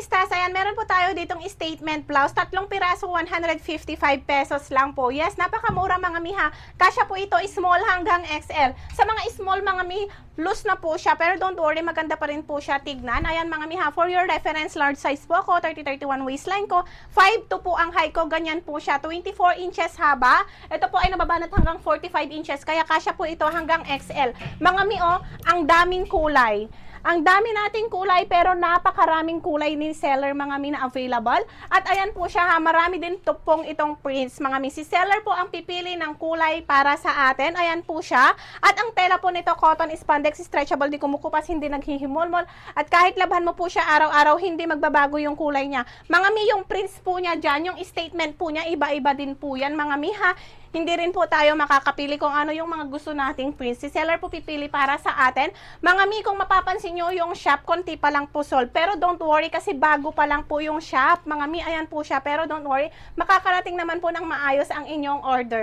Kristas, ayan, meron po tayo ditong statement blouse. 3 piraso, 155 pesos lang po. Yes, napakamura mga miha. Kasya po ito, small hanggang XL. Sa mga small mga mi, loose na po siya. Pero don't worry, maganda pa rin po siya tignan. Ayan mga miha, for your reference, large size po ako. 30-31 waistline ko. 5'2 po ang height ko. Ganyan po siya. 24 inches haba. Ito po ay nababanat hanggang 45 inches. Kaya kasya po ito hanggang XL. Mga mi, oh, ang daming kulay. Ang dami nating kulay pero napakaraming kulay ni seller mga mi na available. At ayan po siya ha, marami din pong itong prints mga mi. Si seller po ang pipili ng kulay para sa atin. Ayan po siya. At ang tela po nito cotton spandex, stretchable, di kumukupas, hindi naghihimolmol. At kahit labhan mo po siya araw-araw, hindi magbabago yung kulay niya. Mga mi, yung prints po niya dyan, yung statement po niya, iba-iba din po yan mga mi ha. Hindi rin po tayo makakapili kung ano yung mga gusto nating prints. Si seller po pipili para sa atin. Mga mi, kung mapapansin nyo yung shop, konti pa lang po sold. Pero don't worry kasi bago pa lang po yung shop. Mga mi, ayan po siya. Pero don't worry, makakarating naman po ng maayos ang inyong order.